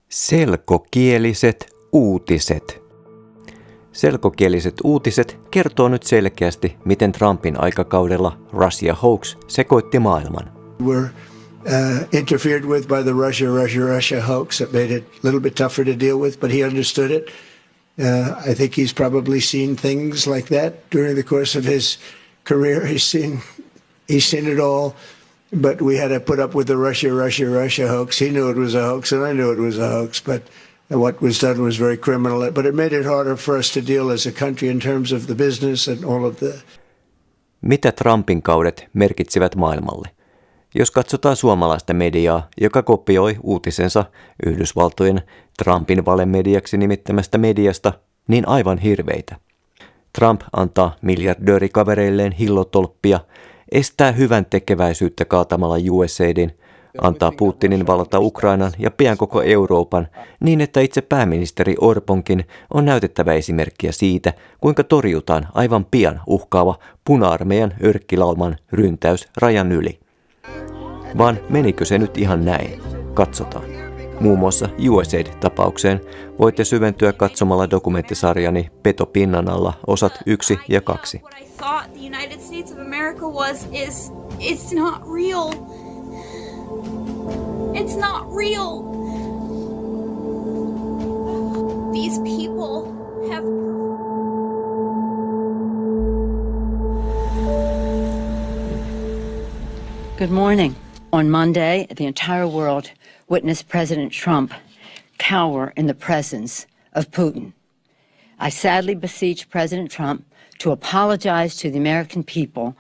Selkokieliset uutiset. Selkokieliset uutiset kertoo nyt selkeästi, miten Trumpin aikakaudella Russia hoax sekoitti maailman. Were interfered with by the Russia hoax. It made it a little bit tougher to deal with, but he understood it. I think he's probably seen things like that during the course of his career. He's seen it all. But we had to put up with the Russia hoax. He knew it was a hoax, and I knew it was a hoax. But what was done was very criminal. But it made it harder for us to deal as a country in terms of the business and all of the. Mitä Trumpin kaudet merkitsivät maailmalle? Jos katsotaan suomalaista mediaa, joka kopioi uutisensa Yhdysvaltojen Trumpin valemediaksi nimittämästä mediasta, niin aivan hirveitä. Trump antaa miljardöörikavereilleen hillotolppia, estää hyvän tekeväisyyttä kaatamalla USAIDin, antaa Putinin vallata Ukrainan ja pian koko Euroopan niin, että itse pääministeri Orponkin on näytettävä esimerkkiä siitä, kuinka torjutaan aivan pian uhkaava puna-armeijan örkkilauman ryntäys rajan yli. Vaan menikö se nyt ihan näin? Katsotaan. Muun muassa USAID-tapaukseen voitte syventyä katsomalla dokumenttisarjani Peto pinnan alla osat 1 ja 2. It's not real. It's not real. These people have. Good morning. On Monday, the entire world witnessed President Trump cower in the presence of Putin. I sadly beseech President Trump to apologize to the American people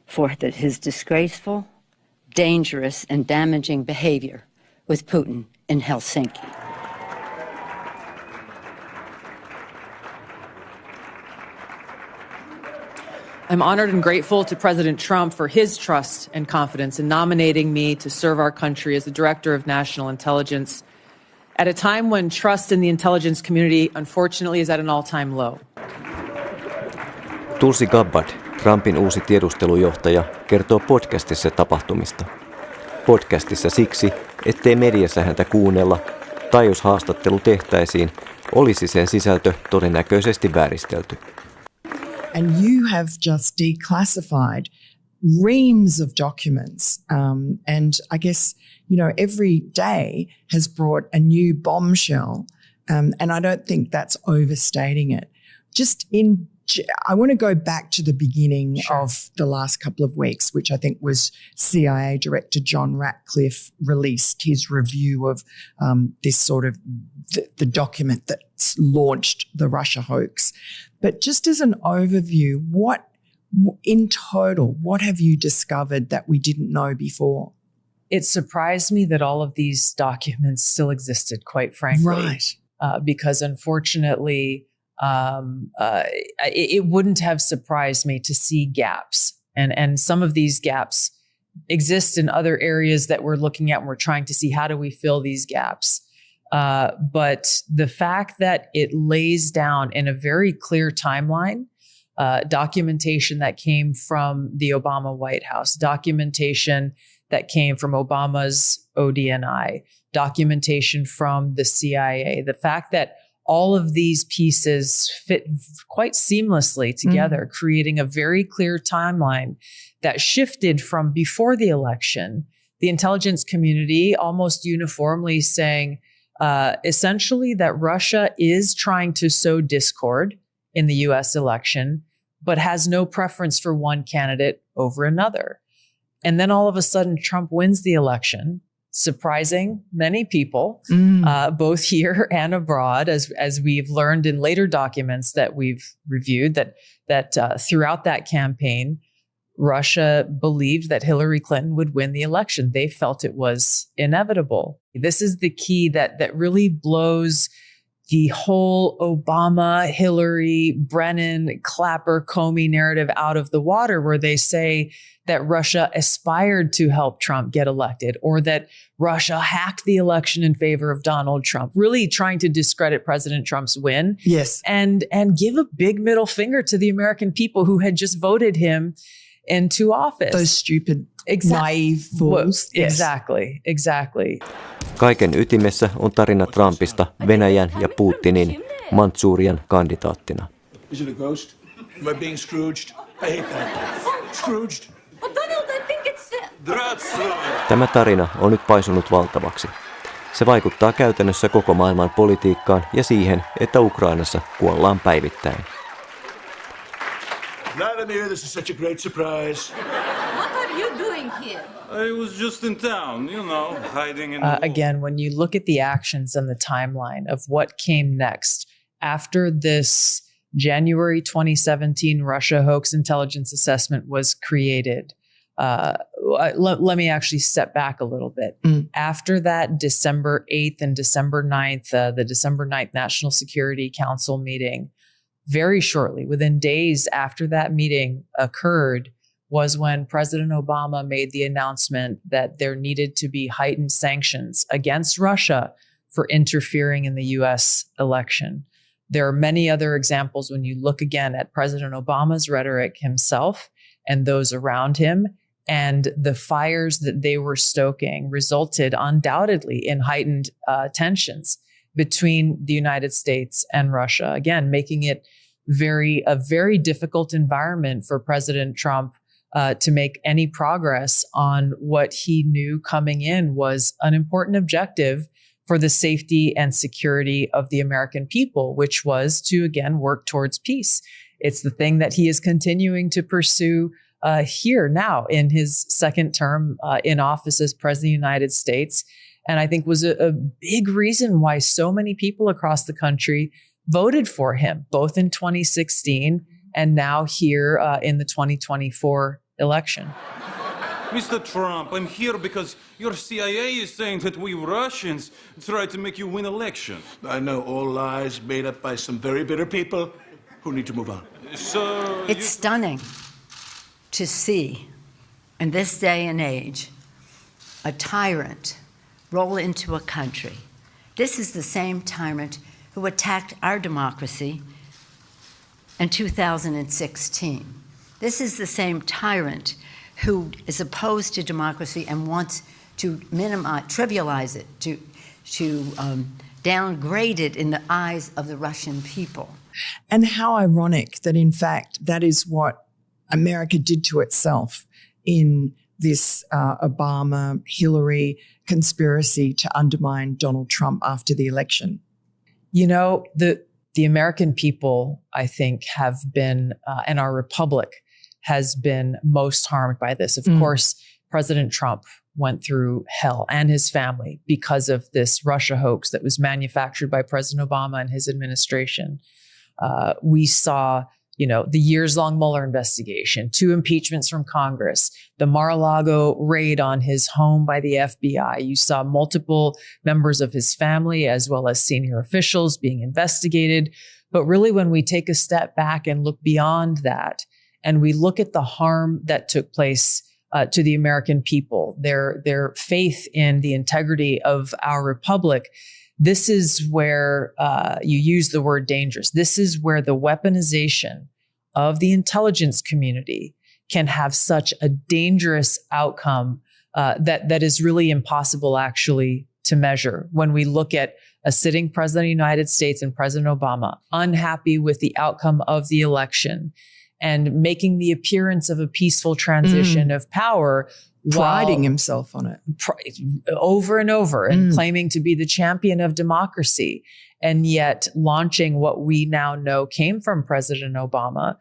for his disgraceful, dangerous, and damaging behavior with Putin in Helsinki. I'm honored and grateful to President Trump for his trust and confidence in nominating me to serve our country as the Director of National Intelligence at a time when trust in the intelligence community, unfortunately, is at an all-time low. Tulsi Gabbard, Trumpin uusi tiedustelujohtaja, kertoo podcastissa tapahtumista. Podcastissa siksi, ettei mediassa häntä kuunnella, tai jos haastattelu tehtäisiin, olisi sen sisältö todennäköisesti vääristelty. And you have just declassified reams of documents. And I guess, every day has brought a new bombshell. And I don't think that's overstating it. I want to go back to the beginning of the last couple of weeks, which I think was CIA Director John Ratcliffe released his review of this sort of the document that launched the Russia hoax. But just as an overview, what have you discovered that we didn't know before? It surprised me that all of these documents still existed, quite frankly. Right. Because unfortunately, it wouldn't have surprised me to see gaps. And some of these gaps exist in other areas that we're looking at and we're trying to see how do we fill these gaps. But the fact that it lays down in a very clear timeline, documentation that came from the Obama White House, documentation that came from Obama's ODNI, documentation from the CIA, the fact that all of these pieces fit quite seamlessly together, creating a very clear timeline that shifted from before the election, the intelligence community almost uniformly saying, essentially that Russia is trying to sow discord in the US election, but has no preference for one candidate over another. And then all of a sudden, Trump wins the election, surprising many people, both here and abroad, as we've learned in later documents that we've reviewed, that throughout that campaign, Russia believed that Hillary Clinton would win the election. They felt it was inevitable. This is the key that really blows the whole Obama, Hillary, Brennan, Clapper, Comey narrative out of the water, where they say that Russia aspired to help Trump get elected, or that Russia hacked the election in favor of Donald Trump, really trying to discredit President Trump's win. Yes. And give a big middle finger to the American people who had just voted him into office. Those stupid, naive fools. Well, exactly. Kaiken ytimessä on tarina Trumpista Venäjän ja Putinin Mantsurian kandidaattina. Is it a ghost? Am I being Scrooged? I hate that. Scrooged? Well, Donald, I think it's Tämä tarina on nyt paisunut valtavaksi. Se vaikuttaa käytännössä koko maailman politiikkaan ja siihen, että Ukrainassa kuollaan päivittäin. Vladimir, this is such a great surprise. What are you doing here? I was just in town, hiding in the again, when you look at the actions and the timeline of what came next after this January 2017 Russia hoax intelligence assessment was created, let me actually step back a little bit. After that December 8th and December 9th, the December 9th National Security Council meeting, very shortly, within days after that meeting occurred, was when President Obama made the announcement that there needed to be heightened sanctions against Russia for interfering in the U.S. election. There are many other examples when you look again at President Obama's rhetoric himself and those around him, and the fires that they were stoking resulted undoubtedly in heightened tensions between the United States and Russia, again, making it a very difficult environment for President Trump to make any progress on what he knew coming in was an important objective for the safety and security of the American people, which was to, again, work towards peace. It's the thing that he is continuing to pursue here now in his second term in office as President of the United States. And I think was a big reason why so many people across the country voted for him, both in 2016 and now here in the 2024 election. Mr. Trump, I'm here because your CIA is saying that we Russians tried to make you win election. I know, all lies made up by some very bitter people who need to move on. So It's stunning to see in this day and age a tyrant roll into a country. This is the same tyrant who attacked our democracy in 2016. This is the same tyrant who is opposed to democracy and wants to trivialize it, to downgrade it in the eyes of the Russian people. And how ironic that, in fact, that is what America did to itself in this Obama-Hillary conspiracy to undermine Donald Trump after the election. The American people, I think, have been, and our republic has been most harmed by this. Of course, President Trump went through hell, and his family, because of this Russia hoax that was manufactured by President Obama and his administration. We saw, the years-long Mueller investigation, 2 impeachments from Congress, the Mar-a-Lago raid on his home by the FBI. You saw multiple members of his family as well as senior officials being investigated. But really, when we take a step back and look beyond that, and we look at the harm that took place to the American people, their faith in the integrity of our republic, this is where you use the word dangerous. This is where the weaponization of the intelligence community can have such a dangerous outcome that is really impossible actually to measure. When we look at a sitting president of the United States and President Obama unhappy with the outcome of the election and making the appearance of a peaceful transition of power, priding himself on it over and over and claiming to be the champion of democracy, and yet launching what we now know came from President Obama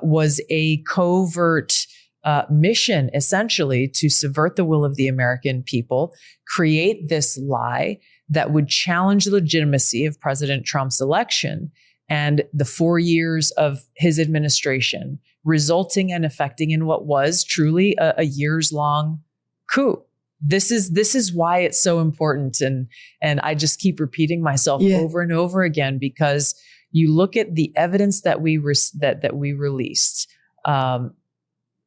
was a covert mission, essentially, to subvert the will of the American people, create this lie that would challenge the legitimacy of President Trump's election and the 4 years of his administration, resulting and affecting in what was truly a years-long coup. This is why it's so important, and I just keep repeating myself over and over again, because you look at the evidence that we released.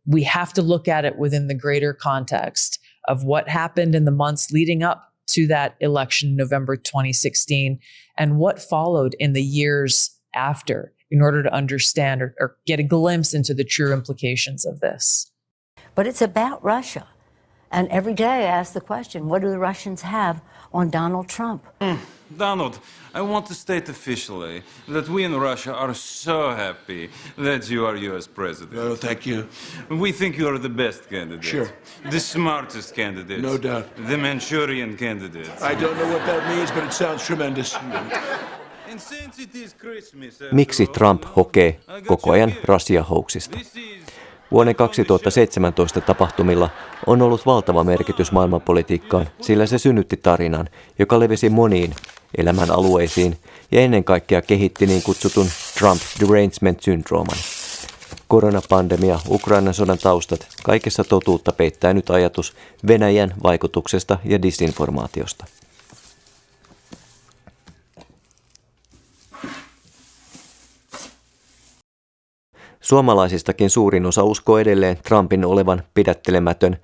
We have to look at it within the greater context of what happened in the months leading up to that election in November 2016 and what followed in the years after. in order to understand or get a glimpse into the true implications of this. But it's about Russia. And every day I ask the question, what do the Russians have on Donald Trump? Donald, I want to state officially that we in Russia are so happy that you are U.S. president. Oh, thank you. We think you are the best candidate. Sure. The smartest candidate. No doubt. The Manchurian candidate. I don't know what that means, but it sounds tremendous. And since it is Christmas, Miksi Trump hokee koko ajan Russia-hoaxista? Vuoden 2017 tapahtumilla on ollut valtava merkitys maailmanpolitiikkaan, sillä se synnytti tarinan, joka levisi moniin elämän alueisiin ja ennen kaikkea kehitti niin kutsutun Trump derangement syndrooman. Koronapandemia, Ukrainan sodan taustat, kaikessa totuutta peittää nyt ajatus Venäjän vaikutuksesta ja disinformaatiosta. Suomalaisistakin suurin osa uskoo edelleen Trumpin olevan pidättelemätön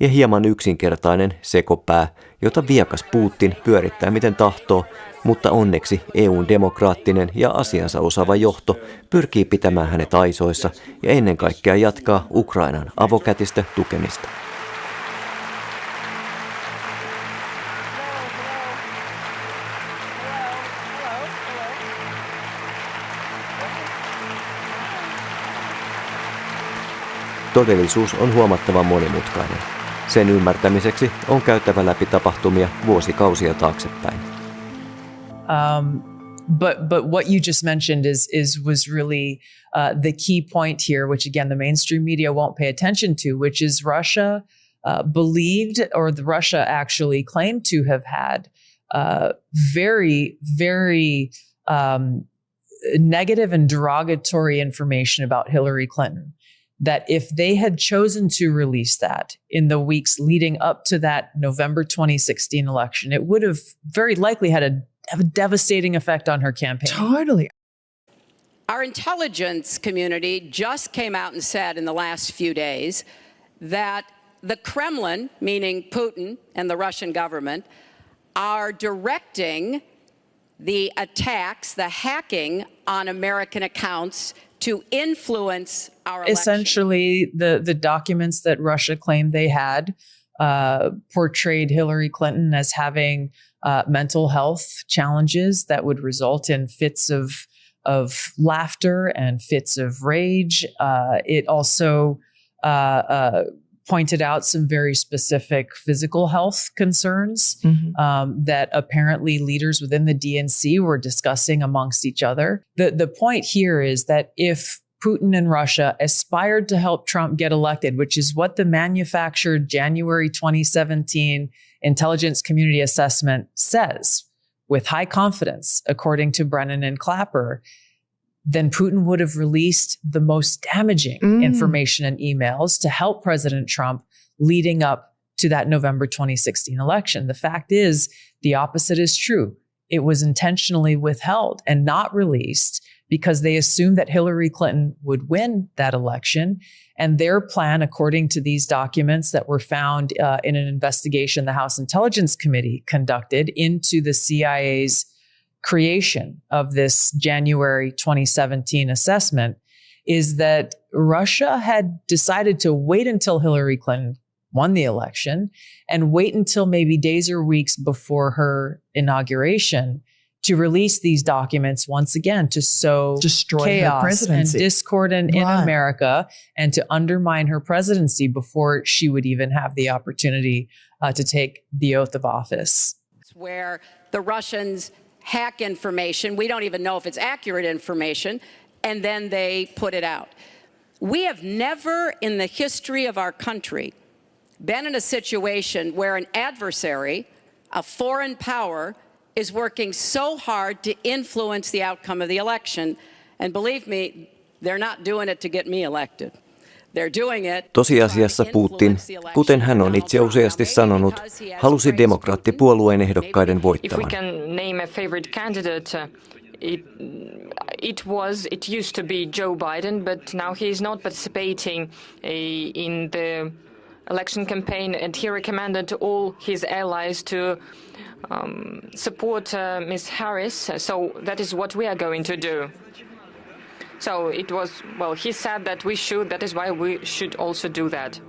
ja hieman yksinkertainen sekopää, jota viekas Putin pyörittää miten tahtoo, mutta onneksi EUn demokraattinen ja asiansa osaava johto pyrkii pitämään hänet aisoissa ja ennen kaikkea jatkaa Ukrainan avokätistä tukemista. Todellisuus on huomattavan monimutkainen. Sen ymmärtämiseksi on käytävä läpi tapahtumia vuosikausia taaksepäin. But what you just mentioned was really the key point here, which again the mainstream media won't pay attention to, which is Russia believed, or Russia actually claimed to have had very, very negative and derogatory information about Hillary Clinton. That if they had chosen to release that in the weeks leading up to that November 2016 election, it would have very likely had a devastating effect on her campaign. Totally. Our intelligence community just came out and said in the last few days that the Kremlin, meaning Putin and the Russian government, are directing the attacks, the hacking on American accounts to influence our election. Essentially, the documents that Russia claimed they had portrayed Hillary Clinton as having mental health challenges that would result in fits of laughter and fits of rage. It also pointed out some very specific physical health concerns that apparently leaders within the DNC were discussing amongst each other. The point here is that if Putin and Russia aspired to help Trump get elected, which is what the manufactured January 2017 intelligence community assessment says with high confidence, according to Brennan and Clapper, then Putin would have released the most damaging information and emails to help President Trump leading up to that November 2016 election. The fact is, the opposite is true. It was intentionally withheld and not released because they assumed that Hillary Clinton would win that election. And their plan, according to these documents that were found in an investigation the House Intelligence Committee conducted into the CIA's creation of this January 2017 assessment, is that Russia had decided to wait until Hillary Clinton won the election and wait until maybe days or weeks before her inauguration to release these documents once again to sow chaos and discord in America and to undermine her presidency before she would even have the opportunity to take the oath of office. Where the Russians hack information, we don't even know if it's accurate information, and then they put it out. We have never in the history of our country been in a situation where an adversary, a foreign power, is working so hard to influence the outcome of the election. And believe me, they're not doing it to get me elected. They're doing it. Tosiasiassa Putin, kuten hän on itse useasti sanonut, halusi demokraattipuolueen ehdokkaiden voittavan. If we can name a favorite candidate, it used to be Joe Biden, but now he is not participating in the election campaign, and he recommended to all his allies to support Ms. Harris. So that is what we are going to do. So it was, well, he said that we should, that is why we should also do that.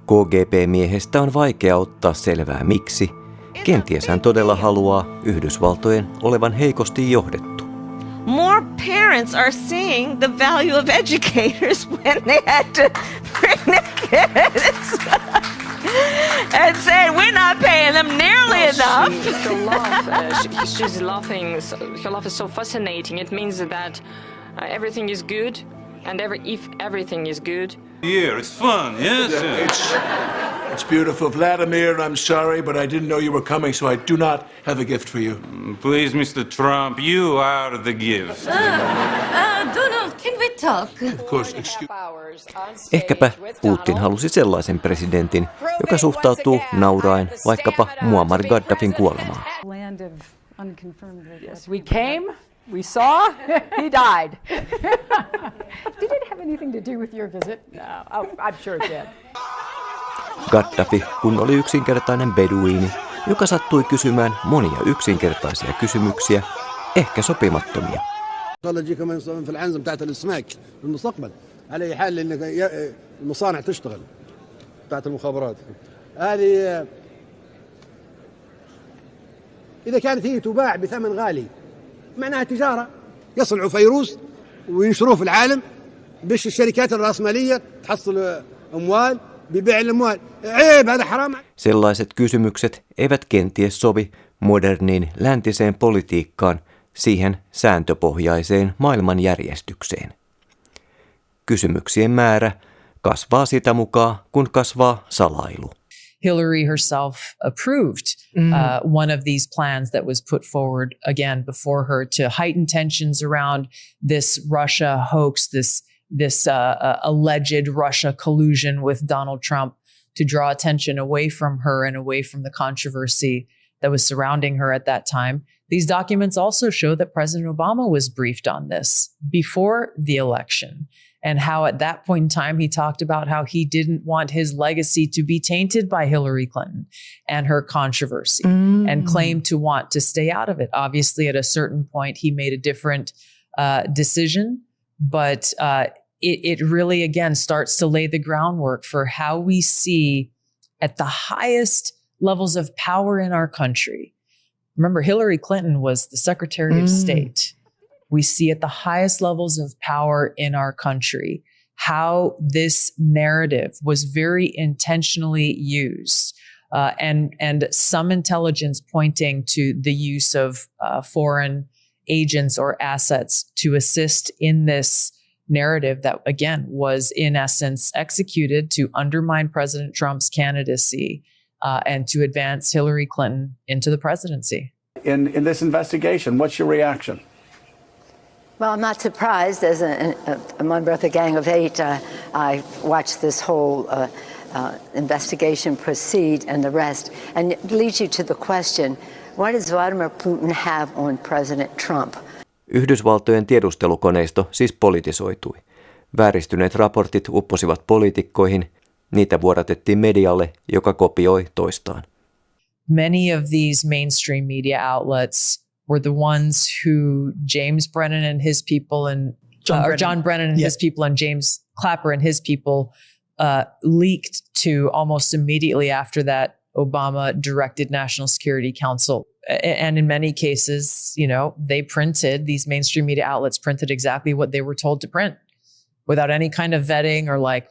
KGB-miehestä on vaikea ottaa selvää miksi. Kenties hän todella haluaa Yhdysvaltojen olevan heikosti johdettu. More parents are seeing the value of educators when they had to bring their kids and said, we're not paying them nearly enough. She's laughing. Her laugh is so fascinating. It means that everything is good, and if everything is good. Here, it's fun, yes? It's beautiful. Vladimir, I'm sorry, but I didn't know you were coming, so I do not have a gift for you. Please, Mr. Trump, you are the gift. Donald, can we talk? Of course, excuse. Ehkäpä Putin halusi sellaisen presidentin, joka suhtautuu nauraen vaikkapa Muammar Gaddafin kuolemaan. We came, we saw, he died. Did it have anything to do with your visit? No, I'm sure it did. Gaddafi kun oli yksinkertainen beduiini, joka sattui kysymään monia yksinkertaisia kysymyksiä, ehkä sopimattomia. على حال ان المصانع تشتغل بتاعت المخابرات هذه اذا كانت هي تباع بثمن غالي معناها تجاره يصنعوا فيروس وينشروه في العالم باش الشركات الراسماليه تحصل اموال ببيع الاموال عيب هذا حرام. Sellaiset kysymykset eivät kenties sovi moderniin läntiseen politiikkaan, siihen sääntöpohjaiseen maailmanjärjestykseen. Kysymyksien määrä kasvaa sitä mukaan, kun kasvaa salailu. Hillary herself approved one of these plans that was put forward again before her to heighten tensions around this Russia hoax, this alleged Russia collusion with Donald Trump, to draw attention away from her and away from the controversy that was surrounding her at that time. These documents also show that President Obama was briefed on this before the election, and how at that point in time he talked about how he didn't want his legacy to be tainted by Hillary Clinton and her controversy, and claimed to want to stay out of it. Obviously, at a certain point, he made a different decision, but it really, again, starts to lay the groundwork for how we see at the highest levels of power in our country. Remember, Hillary Clinton was the Secretary of State. We see at the highest levels of power in our country how this narrative was very intentionally used, and some intelligence pointing to the use of foreign agents or assets to assist in this narrative that, again, was in essence executed to undermine President Trump's candidacy and to advance Hillary Clinton into the presidency. In this investigation, what's your reaction? Well, I'm not surprised. As a member of the Gang of Eight, I watched this whole investigation proceed and the rest. And it leads you to the question, what does Vladimir Putin have on President Trump? Yhdysvaltojen tiedustelukoneisto siis politisoitui. Vääristyneet raportit upposivat poliitikkoihin, niitä vuodatettiin medialle, joka kopioi toistaan. Many of these mainstream media outlets were the ones who James Brennan and his people and John Brennan and his people and James Clapper and his people leaked to almost immediately after that Obama directed National Security Council. And in many cases, these mainstream media outlets printed exactly what they were told to print without any kind of vetting or like,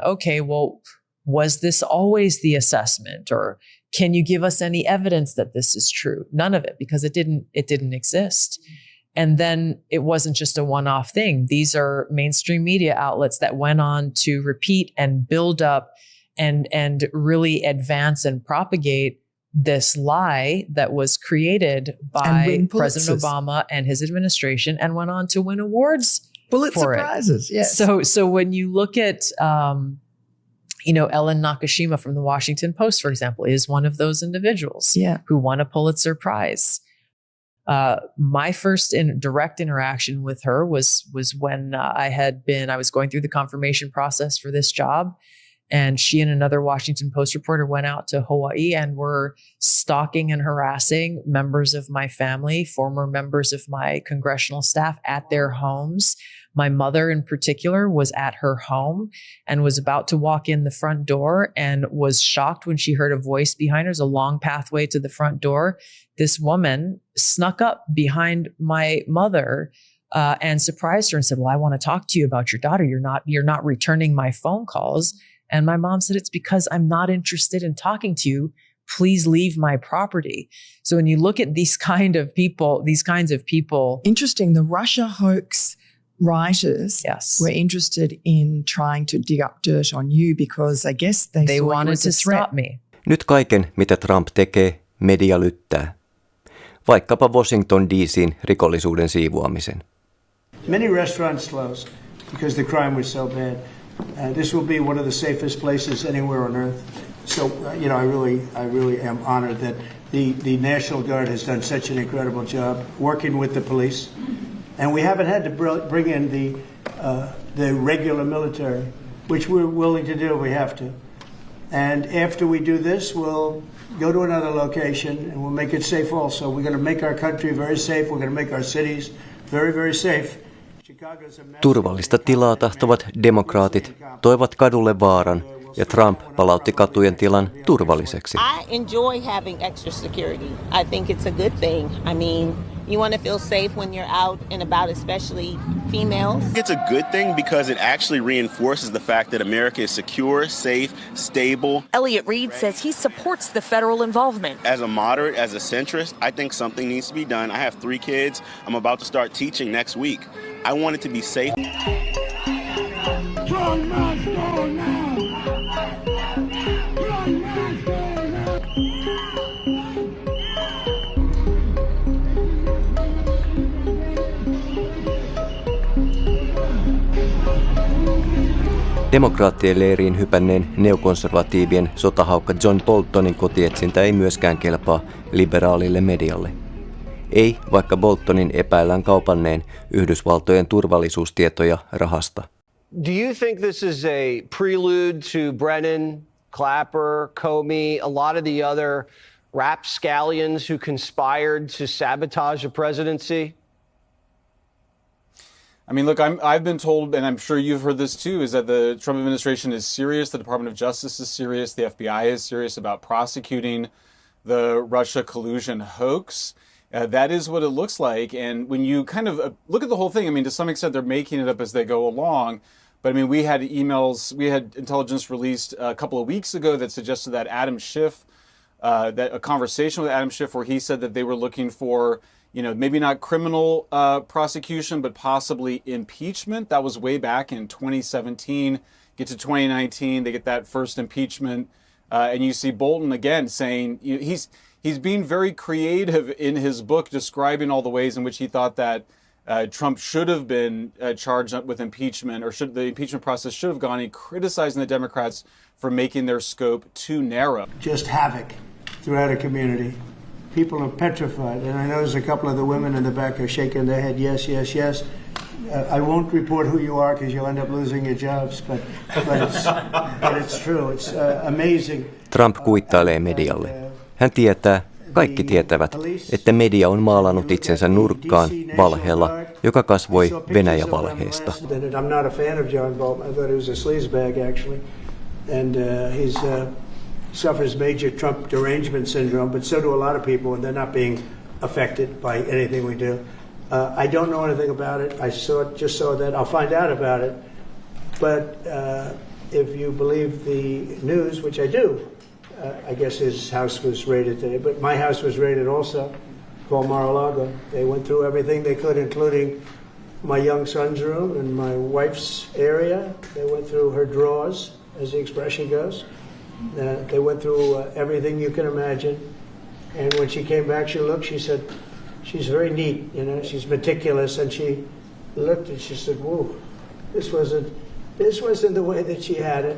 okay, well, was this always the assessment? Or can you give us any evidence that this is true? None of it, because it didn't exist. And then it wasn't just a one-off thing. These are mainstream media outlets that went on to repeat and build up and really advance and propagate this lie that was created by President Obama and his administration, and went on to win awards. Pulitzer Prizes, yes. So when you look at, Ellen Nakashima from the Washington Post, for example, is one of those individuals who won a Pulitzer Prize. My first direct interaction with her was when I was going through the confirmation process for this job. And she and another Washington Post reporter went out to Hawaii and were stalking and harassing members of my family, former members of my congressional staff at their homes. My mother in particular was at her home and was about to walk in the front door and was shocked when she heard a voice behind her. There's a long pathway to the front door. This woman snuck up behind my mother and surprised her and said, "Well, I want to talk to you about your daughter. You're not returning my phone calls." And my mom said, "It's because I'm not interested in talking to you. Please leave my property." So when you look at these kinds of people. Interesting. The Russia hoax writers were interested in trying to dig up dirt on you because I guess they saw wanted you as to a threat. stop me. Nyt kaiken, mitä Trump tekee, media lyttää. Vaikkapa Washington DC:n rikollisuuden siivoamisen. Many restaurants closed because the crime was so bad. This will be one of the safest places anywhere on earth. So, I really am honored that the National Guard has done such an incredible job working with the police. And we haven't had to bring in the regular military, which we're willing to do. We have to. And after we do this, we'll go to another location and we'll make it safe also. We're going to make our country very safe. We're going to make our cities very, very safe. Turvallista tilaa tahtovat demokraatit toivat kadulle vaaran ja Trump palautti katujen tilan turvalliseksi. I enjoy having extra security. I think it's a good thing. I mean, you want to feel safe when you're out and about, especially females. It's a good thing because it actually reinforces the fact that America is secure, safe, stable. Elliot Reed says he supports the federal involvement. As a moderate, as a centrist, I think something needs to be done. I have 3 kids. I'm about to start teaching next week. I want it to be safe. Demokraattien leiriin hypänneen neokonservatiivien sotahaukka John Boltonin kotietsintä ei myöskään kelpaa liberaalille medialle. Ei, vaikka Boltonin epäillään kaupanneen Yhdysvaltojen turvallisuustietoja rahasta. Do you think this is a prelude to Brennan, Clapper, Comey, a lot of the other rapscallions who conspired to sabotage a presidency? I mean, look, I've been told, and I'm sure you've heard this too, is that the Trump administration is serious, the Department of Justice is serious, the FBI is serious about prosecuting the Russia collusion hoax. That is what it looks like. And when you kind of look at the whole thing, I mean, to some extent, they're making it up as they go along. But I mean, we had intelligence released a couple of weeks ago that suggested that Adam Schiff, that a conversation with Adam Schiff where he said that they were looking for, maybe not criminal prosecution, but possibly impeachment. That was way back in 2017. Get to 2019, they get that first impeachment. And you see Bolton again saying he's being very creative in his book, describing all the ways in which he thought that Trump should have been charged with impeachment, or the impeachment process should have gone, and criticizing the Democrats for making their scope too narrow. Just havoc throughout a community. People are petrified, and I notice a couple of the women in the back are shaking their head, yes, yes, yes. I won't report who you are because you'll end up losing your jobs, but it's true. It's amazing. Trump kuittailee medialle. Hän tietää, kaikki tietävät, että media on maalannut itsensä nurkkaan valheella, joka kasvoi Venäjä-valheesta. I'm not a fan of John Bolton. I thought he was a sleazebag, actually. And he's suffers major Trump derangement syndrome, but so do a lot of people, and they're not being affected by anything we do. I don't know anything about it. I just saw that. I'll find out about it. But if you believe the news, which I do, I guess his house was raided today. But my house was raided also, called Mar-a-Lago. They went through everything they could, including my young son's room and my wife's area. They went through her drawers, as the expression goes. They went through everything you can imagine. And when she came back, she said, she's very neat, she's meticulous. And she looked and she said, whoa, this wasn't the way that she had it.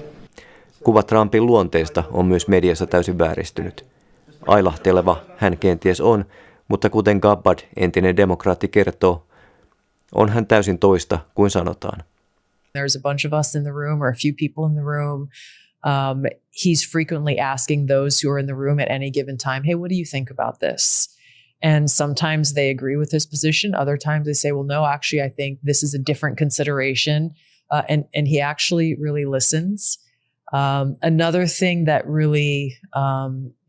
Kuva Trumpin luonteesta on myös mediassa täysin vääristynyt. Ailahteleva hän kenties on, mutta kuten Gabbard, entinen demokraatti, kertoo, on hän täysin toista kuin sanotaan. There's a bunch of us in the room, or a few people in the room. He's frequently asking those who are in the room at any given time, hey, what do you think about this? And sometimes they agree with his position. Other times they say, well, no, actually, I think this is a different consideration. And he actually really listens. Another thing that really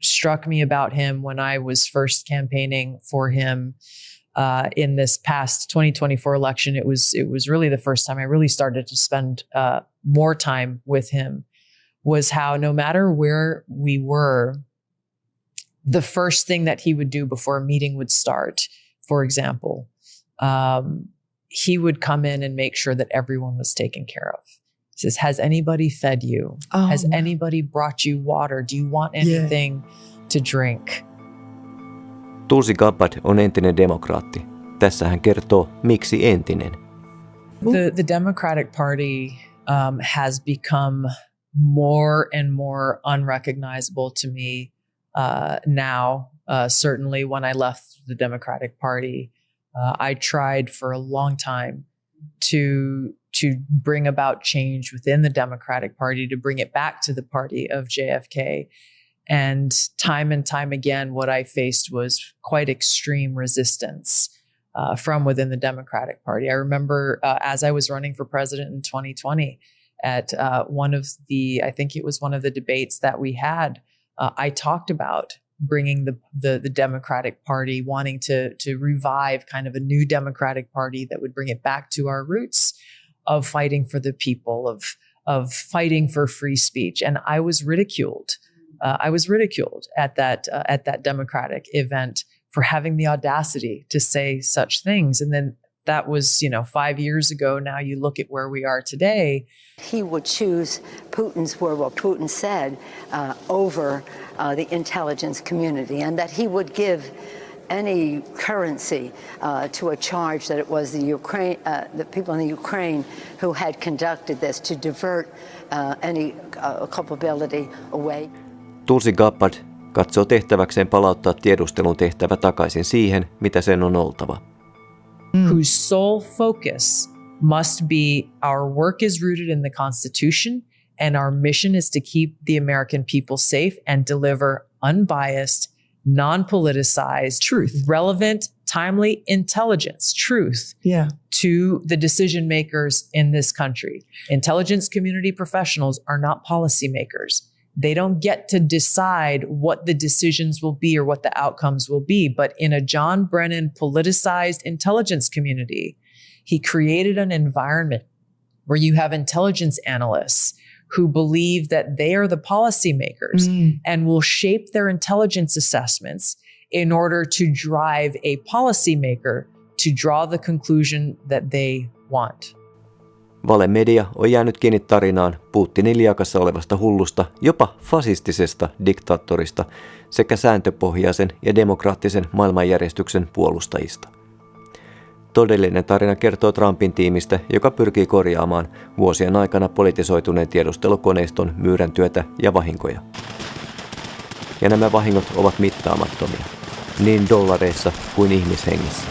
struck me about him when I was first campaigning for him in this past 2024 election, it was really the first time I really started to spend more time with him, was how no matter where we were, the first thing that he would do before a meeting would start, for example, he would come in and make sure that everyone was taken care of. He says, has anybody fed you? Has anybody brought you water? Do you want anything to drink? Tulsi Gabbard on entinen demokraatti. Tässä hän kertoo, miksi entinen. The Democratic Party has become more and more unrecognizable to me now. Certainly when I left the Democratic Party, I tried for a long time to bring about change within the Democratic Party, to bring it back to the party of JFK. And time again, what I faced was quite extreme resistance from within the Democratic Party. I remember as I was running for president in 2020, at I think it was one of the debates that we had, I talked about bringing the Democratic Party, wanting to revive kind of a new Democratic Party that would bring it back to our roots of fighting for the people, of fighting for free speech. And I was ridiculed. At that Democratic event for having the audacity to say such things. And then that was, 5 years ago. Now you look at where we are today. He would choose Putin's word, what Putin said, over the intelligence community, and that he would give any currency to a charge that it was the people in the Ukraine who had conducted this, to divert any culpability away. Tulsi Gabbard katsoo tehtäväkseen palauttaa tiedustelun tehtävä takaisin siihen, mitä sen on oltava. Whose sole focus must be our work is rooted in the Constitution, and our mission is to keep the American people safe and deliver unbiased, non-politicized, relevant, timely intelligence, truth to the decision makers in this country. Intelligence community professionals are not policymakers. They don't get to decide what the decisions will be or what the outcomes will be. But in a John Brennan politicized intelligence community, he created an environment where you have intelligence analysts who believe that they are the policymakers and will shape their intelligence assessments in order to drive a policymaker to draw the conclusion that they want. Valemedia on jäänyt kiinni tarinaan Putinin liakassa olevasta hullusta, jopa fasistisesta diktaattorista sekä sääntöpohjaisen ja demokraattisen maailmanjärjestyksen puolustajista. Todellinen tarina kertoo Trumpin tiimistä, joka pyrkii korjaamaan vuosien aikana politisoituneen tiedustelukoneiston myyrän työtä ja vahinkoja. Ja nämä vahingot ovat mittaamattomia, niin dollareissa kuin ihmishengissä.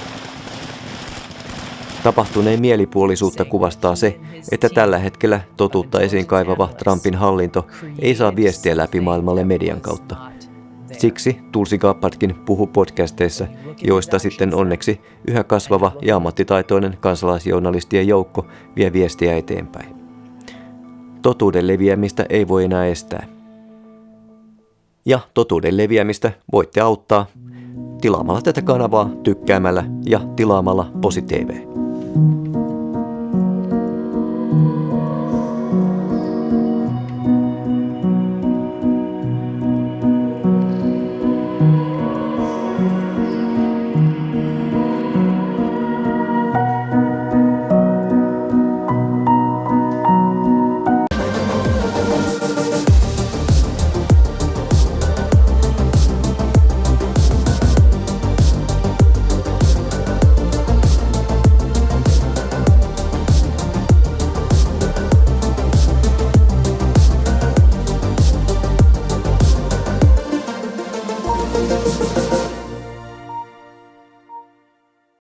Tapahtuneen mielipuolisuutta kuvastaa se, että tällä hetkellä totuutta esiin kaivava Trumpin hallinto ei saa viestiä läpi maailmalle median kautta. Siksi Tulsi Gabbardkin puhuu podcasteissa, joista sitten onneksi yhä kasvava ja ammattitaitoinen kansalaisjournalistien joukko vie viestiä eteenpäin. Totuuden leviämistä ei voi enää estää. Ja totuuden leviämistä voitte auttaa tilaamalla tätä kanavaa, tykkäämällä ja tilaamalla PosiTV.